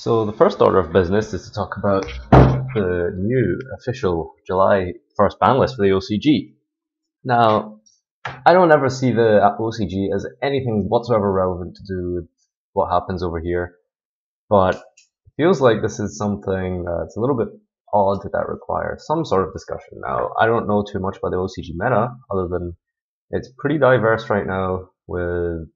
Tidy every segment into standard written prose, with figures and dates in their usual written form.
So the first order of business is to talk about the new official July 1st ban list for the OCG. Now, I don't ever see the OCG as anything whatsoever relevant to do with what happens over here, but it feels like this is something that's a little bit odd that requires some sort of discussion. Now, I don't know too much about the OCG meta, other than it's pretty diverse right now with,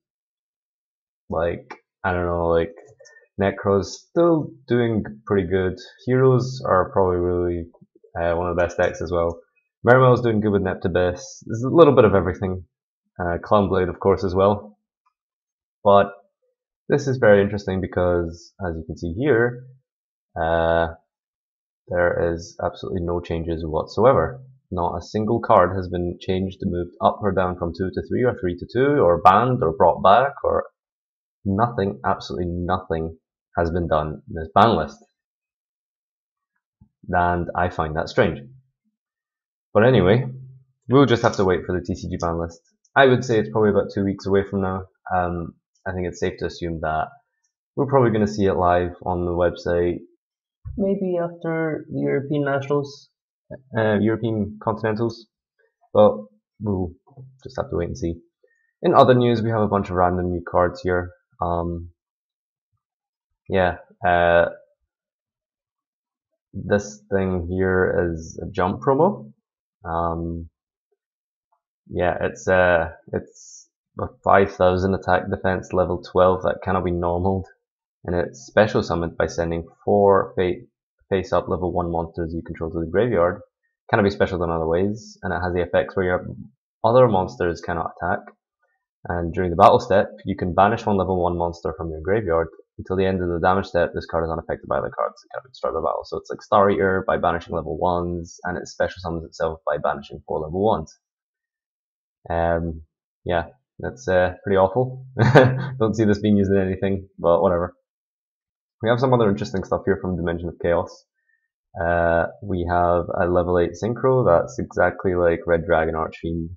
Necro's still doing pretty good. Heroes are probably really one of the best decks as well. Mermail's doing good with Neptibus. There's a little bit of everything. Clownblade, of course, as well. But this is very interesting because, as you can see here, there is absolutely no changes whatsoever. Not a single card has been changed, moved up or down from 2 to 3 or 3 to 2 or banned or brought back, or nothing, absolutely nothing has been done in this ban list. And I find that strange. But anyway, we'll just have to wait for the TCG ban list. I would say it's probably about 2 weeks away from now. I think it's safe to assume that we're probably going to see it live on the website maybe after the European Nationals, European Continentals, but we'll just have to wait and see. In other news, we have a bunch of random new cards here. This thing here is a jump promo. It's a 5,000 attack defense level 12 that cannot be normaled, and it's special summoned by sending 4 face up level 1 monsters you control to the graveyard. Cannot be special in other ways, and it has the effects where your other monsters cannot attack. And during the battle step, you can banish 1 level 1 monster from your graveyard. Until the end of the damage step, this card is unaffected by other cards that cannot be destroyed by battle. So it's like Star Eater by banishing level 1s, and it special summons itself by banishing 4 level 1s. That's pretty awful. Don't see this being used in anything, but whatever. We have some other interesting stuff here from Dimension of Chaos. We have a level 8 Synchro that's exactly like Red Dragon Archfiend.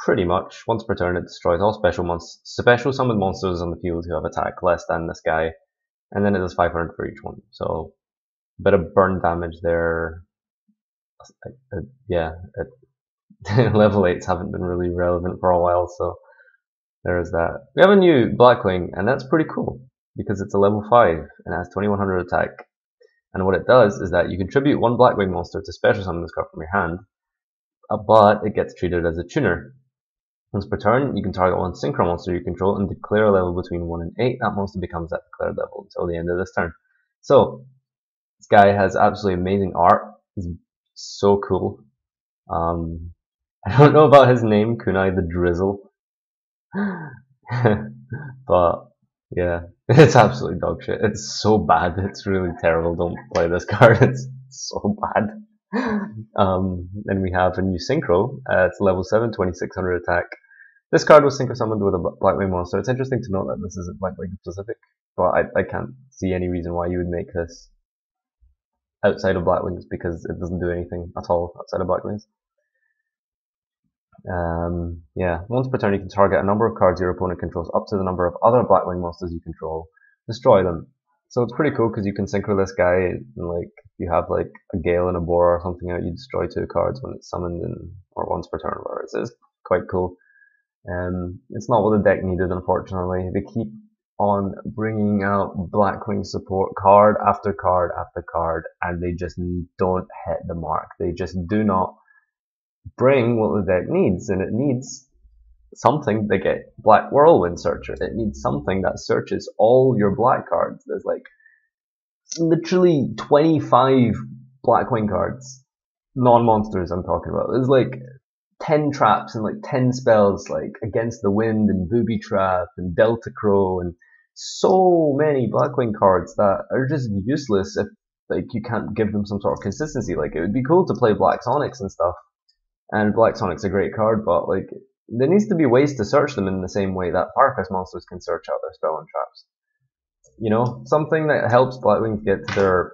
Pretty much. Once per turn, it destroys all special summoned monsters on the field who have attack less than this guy, and then it does 500 for each one. So, a bit of burn damage there. Level 8s haven't been really relevant for a while, so there's that. We have a new Blackwing, and that's pretty cool because it's a level 5 and it has 2100 attack. And what it does is that you contribute 1 Blackwing monster to special summon this card from your hand, but it gets treated as a tuner. Once per turn, you can target 1 Synchro monster you control and declare a level between 1 and 8. That monster becomes that declared level until the end of this turn. So, this guy has absolutely amazing art. He's so cool. I don't know about his name, Kunai the Drizzle. But, yeah, it's absolutely dog shit. It's so bad. It's really terrible. Don't play this card. It's so bad. Then we have a new Synchro. It's level 7, 2600 attack. This card was Synchro summoned with a Blackwing monster. It's interesting to note that this isn't Blackwing specific, but I can't see any reason why you would make this outside of Blackwings, because it doesn't do anything at all outside of Blackwings. Once per turn you can target a number of cards your opponent controls up to the number of other Blackwing monsters you control. Destroy them. So it's pretty cool because you can Synchro this guy, and like you have like a Gale and a Boar or something out, you destroy 2 cards when it's summoned or once per turn, whatever. It's quite cool. It's not what the deck needed, unfortunately. They keep on bringing out Blackwing support card after card after card, and they just don't hit the mark. They just do not bring what the deck needs, and it needs something to get Black Whirlwind Searcher. It needs something that searches all your black cards. There's like literally 25 Blackwing cards, non-monsters I'm talking about. There's like 10 traps and like 10 spells like Against the Wind and Booby Trap and Delta Crow, and so many Blackwing cards that are just useless if like you can't give them some sort of consistency. Like, it would be cool to play Black Sonics and stuff, and Black Sonic's a great card, but like there needs to be ways to search them in the same way that Farfetch monsters can search out their spell and traps. You know, something that helps Blackwing get to their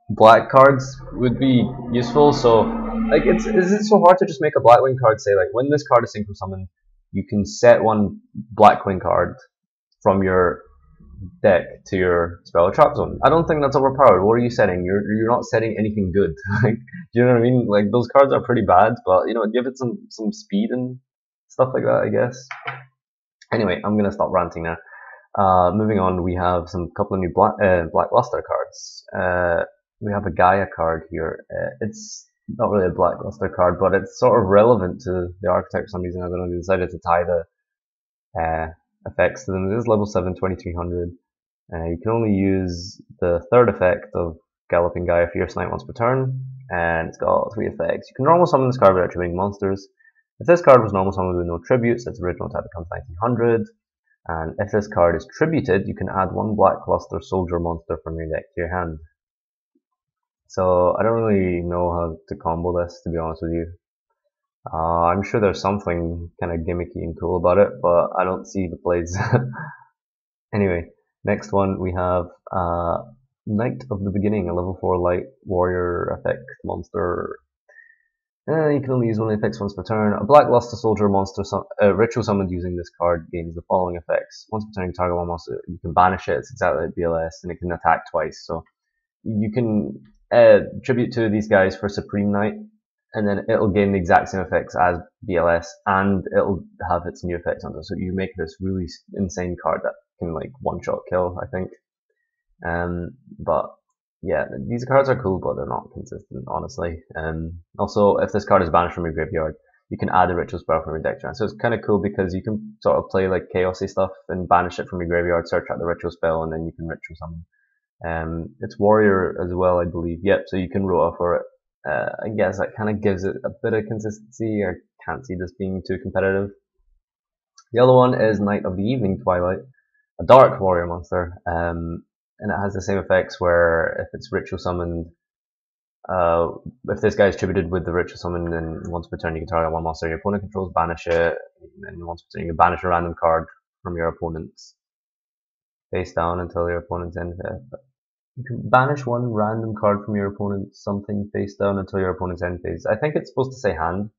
black cards would be useful. So, like, is it so hard to just make a Blackwing card say, like, when this card is Synchro summoned, you can set 1 Blackwing card from your deck to your spell or trap zone. I don't think that's overpowered. What are you setting? You're not setting anything good. Like, do you know what I mean? Like, those cards are pretty bad, but you know, give it some speed and stuff like that, I guess. Anyway, I'm gonna stop ranting now. Moving on, we have some couple of new Blackluster cards. We have a Gaia card here. It's not really a Blackluster card, but it's sort of relevant to the archetype for some reason. I don't know, they decided to tie the effects to them. It is level 7, 2300. You can only use the third effect of Galloping Gaia Fierce Knight once per turn, and it's got 3 effects. You can normal summon this card without tributing monsters. If this card was normal summoned with no tributes, its original type becomes 1900. And if this card is tributed, you can add 1 Blackluster Soldier monster from your deck to your hand. So I don't really know how to combo this, to be honest with you. I'm sure there's something kind of gimmicky and cool about it, but I don't see the plays. Anyway, next one we have Knight of the Beginning, a level 4 light warrior effect monster. You can only use one of the effects once per turn. A Blackluster Soldier monster ritual summoned using this card gains the following effects. Once per turn, you target one monster, you can banish it. It's exactly like BLS, and it can attack twice. So you can tribute to these guys for Supreme Knight, and then it'll gain the exact same effects as BLS, and it'll have its new effects on it. So you make this really insane card that can like one-shot kill, I think. But yeah, these cards are cool, but they're not consistent, honestly. Also, if this card is banished from your graveyard, you can add a ritual spell from your deck to your hand. So it's kind of cool because you can sort of play like chaosy stuff and banish it from your graveyard, search out the ritual spell, and then you can ritual summon. It's warrior as well, I believe. Yep, so you can rota for it. I guess that kind of gives it a bit of consistency. I can't see this being too competitive. The other one is Knight of the Evening Twilight, a dark warrior monster. And it has the same effects where if it's ritual summoned, if this guy is tributed with the ritual summon, then once per turn you can target 1 monster your opponent controls, banish it, and once per turn you can banish a random card from your opponent's face down until your opponent's end phase. You can banish 1 random card from your opponent's something face down until your opponent's end phase. I think it's supposed to say hand.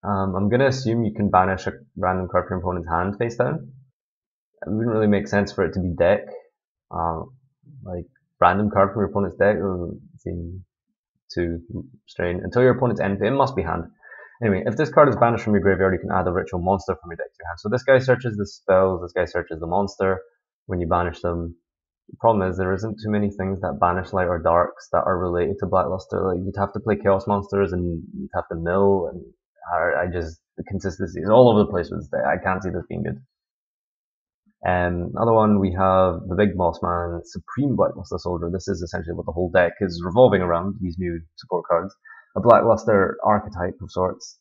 I'm gonna assume you can banish a random card from your opponent's hand face down. It wouldn't really make sense for it to be deck. Like random card from your opponent's deck doesn't seem too strange. Until your opponent's end phase, it must be hand. Anyway, if this card is banished from your graveyard, you can add a ritual monster from your deck to your hand. So this guy searches the spells, this guy searches the monster when you banish them. The problem is there isn't too many things that banish light or darks that are related to Blackluster. Like you'd have to play chaos monsters and you'd have to mill, and the consistency is all over the place with this deck. I can't see this being good. Another one, we have the Big Boss Man, Supreme Blackluster Soldier. This is essentially what the whole deck is revolving around, these new support cards. A Blackluster archetype of sorts.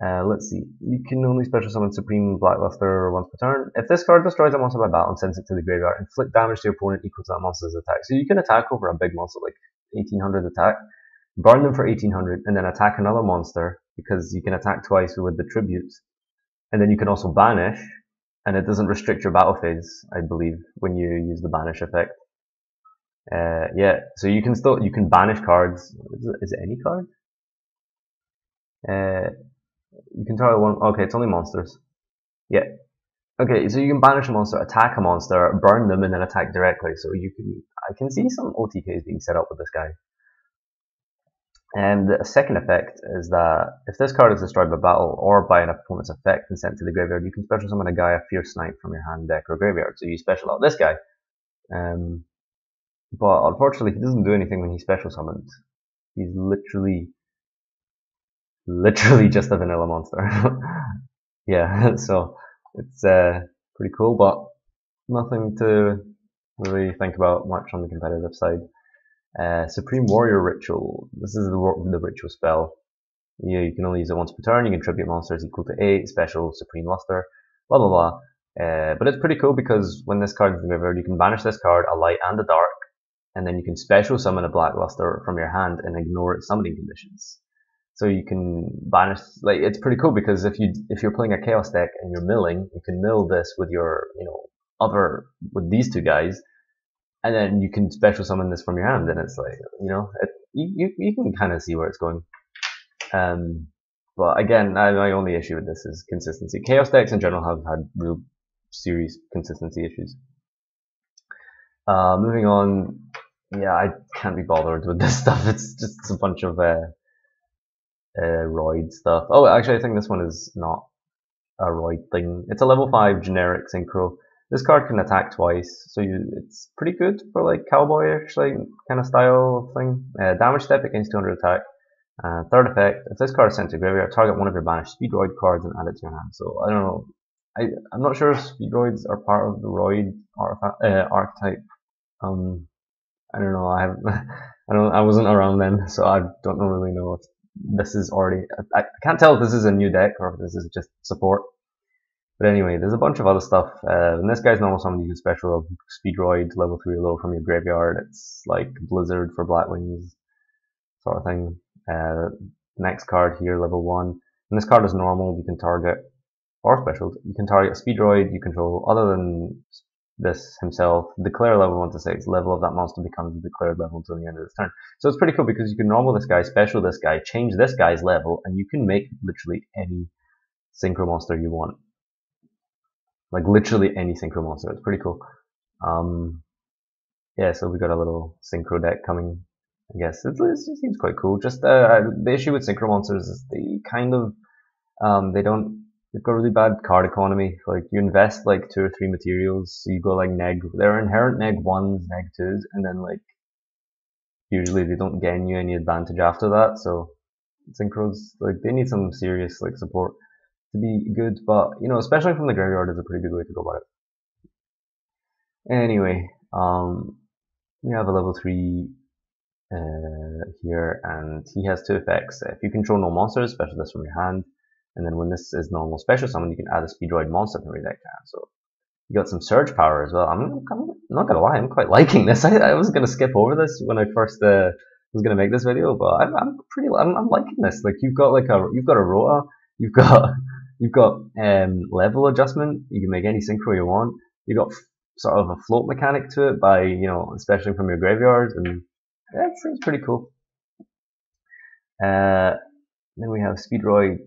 Let's see. You can only special summon Supreme Blackluster once per turn. If this card destroys a monster by battle and sends it to the graveyard, inflict damage to your opponent equal to that monster's attack. So you can attack over a big monster, like 1800 attack, burn them for 1800, and then attack another monster, because you can attack twice with the tributes. And then you can also banish, and it doesn't restrict your battle phase, I believe, when you use the banish effect. Yeah, so you can banish cards. Is it any card? You can target 1, okay, it's only monsters. Yeah. Okay, so you can banish a monster, attack a monster, burn them, and then attack directly. So I can see some OTKs being set up with this guy. And the second effect is that if this card is destroyed by battle or by an opponent's effect and sent to the graveyard, you can special summon a Gaia Fierce Knight from your hand, deck, or graveyard. So you special out this guy. But unfortunately, he doesn't do anything when he's special summoned. He's literally just a vanilla monster. Yeah, so it's pretty cool, but nothing to really think about much on the competitive side. Supreme Warrior Ritual. This is the ritual spell. Yeah, you can only use it once per turn. You can tribute monsters equal to 8, special Supreme Luster, blah blah blah. But it's pretty cool because when this card is in the graveyard, you can banish this card, a light and a dark, and then you can special summon a Blackluster from your hand and ignore its summoning conditions. So you can banish, like, it's pretty cool because if you're playing a chaos deck and you're milling, you can mill this with your, with these two guys, and then you can special summon this from your hand, and it's like, you can kind of see where it's going. But again, my only issue with this is consistency. Chaos decks in general have had real serious consistency issues. Moving on. Yeah, I can't be bothered with this stuff. It's just a bunch of roid stuff. Oh, actually, I think this one is not a roid thing. It's a level 5 generic synchro. This card can attack twice, so it's pretty good for like cowboyish like kind of style thing. Damage step against 200 attack. Third effect, if this card is sent to graveyard, target one of your banished Speedroid cards and add it to your hand. So I don't know. I'm not sure if Speedroids are part of the Roid archetype. I don't know. I wasn't around then, so I don't really know if this is already. I can't tell if this is a new deck or if this is just support. But anyway, there's a bunch of other stuff. And this guy's normal summon, you can special Speedroid level 3 or low from your graveyard. It's like Blizzard for Blackwings sort of thing. Next card here, level 1. And this card is normal, you can target, or special, you can target a Speedroid you control other than this himself, declare level 1 to 6, level of that monster becomes the declared level until the end of this turn. So it's pretty cool because you can normal this guy, special this guy, change this guy's level, and you can make literally any synchro monster you want. Like literally any synchro monster. It's pretty cool. Yeah, so we got a little synchro deck coming. I guess it seems quite cool. Just the issue with synchro monsters is they kind of they've got really bad card economy. Like you invest like 2 or 3 materials, so you go like they're inherent neg 1s, neg 2s, and then like usually they don't gain you any advantage after that. So synchros, like they need some serious like support to be good, but you know, especially from the graveyard is a pretty good way to go about it. Anyway, we have a level 3 here, and he has 2 effects. If you control no monsters, special this from your hand, and then when this is normal special summon, you can add a Speedroid monster from your deck to hand. So you got some surge power as well. I'm not gonna lie, I'm quite liking this. I was gonna skip over this when I first was gonna make this video, but I'm liking this. Like you've got a rota, you've got level adjustment. You can make any synchro you want. You got sort of a float mechanic to it by especially from your graveyard, and that seems pretty cool. Then we have Speedroid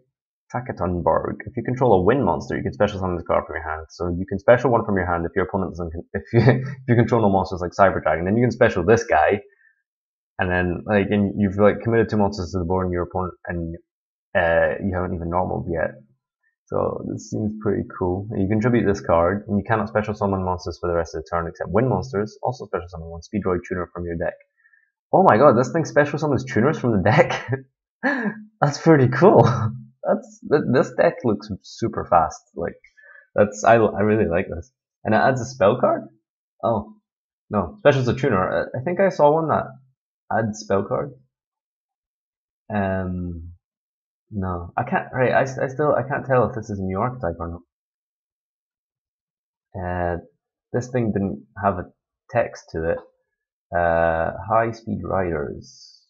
Takatonberg. If you control a wind monster, you can special summon this card from your hand. So you can special one from your hand if your opponent doesn't. If you control no monsters like Cyber Dragon, then you can special this guy, and then you've committed 2 monsters to the board, and your opponent and you haven't even normaled yet. So this seems pretty cool. You can tribute this card, and you cannot special summon monsters for the rest of the turn except wind monsters. Also special summon one Speedroid tuner from your deck. Oh my god, this thing special summons tuners from the deck. That's pretty cool. This deck looks super fast. Like I really like this. And it adds a spell card. Oh no, special's a tuner. I think I saw one that adds spell card. No, I can't. Right, I can't tell if this is a new archetype or not. This thing didn't have a text to it. High speed riders.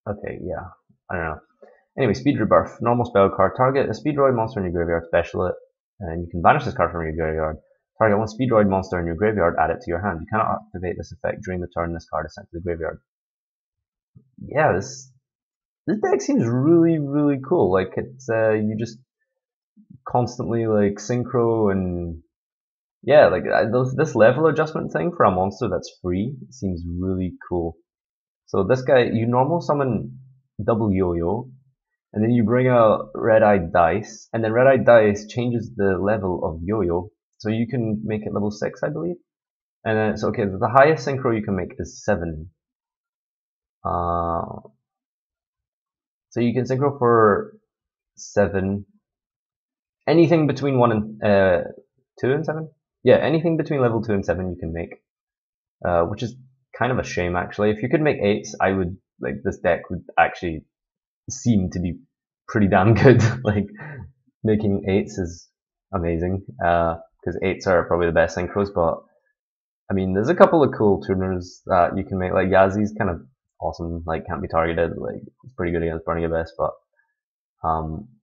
Okay, yeah, I don't know. Anyway, speed rebirth. Normal spell card. Target a Speedroid monster in your graveyard. Special it, and you can banish this card from your graveyard. Target one Speedroid monster in your graveyard. Add it to your hand. You cannot activate this effect during the turn this card is sent to the graveyard. Yeah, this deck seems really cool. Like it's you just constantly like synchro and yeah, like this level adjustment thing for a monster that's free seems really cool. So this guy, you normal summon double yo-yo, and then you bring out red-eyed dice, and then red-eyed dice changes the level of yo-yo, so you can make it level 6, I believe. And then so okay, the highest synchro you can make is 7. So you can synchro for 7. Anything between 1 and 2 and 7. Yeah, anything between level 2 and 7 you can make, which is kind of a shame actually. If you could make 8s, I would this deck would actually seem to be pretty damn good. Like making 8s is amazing because 8s are probably the best synchros. But I mean, there's a couple of cool tuners that you can make. Like Yazi's kind of awesome. Like can't be targeted. Like it's pretty good against Burning Abyss. But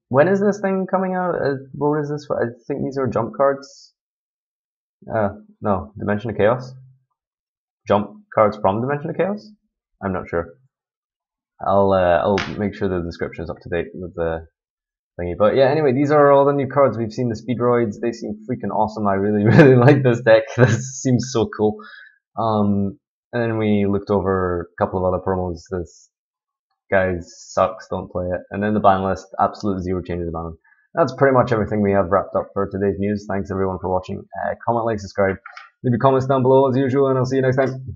when is this thing coming out? What is this? I think these are jump cards. No, Dimension of Chaos. Jump cards from Dimension of Chaos. I'm not sure. I'll make sure the description is up to date with the thingy. But yeah, anyway, these are all the new cards. We've seen the Speedroids. They seem freaking awesome. I really, really like this deck. This seems so cool. And then we looked over a couple of other promos. This guys sucks, don't play it. And then the ban list, absolute zero changes to ban. That's pretty much everything we have wrapped up for today's news. Thanks everyone for watching. Comment, like, subscribe. Leave your comments down below as usual, and I'll see you next time.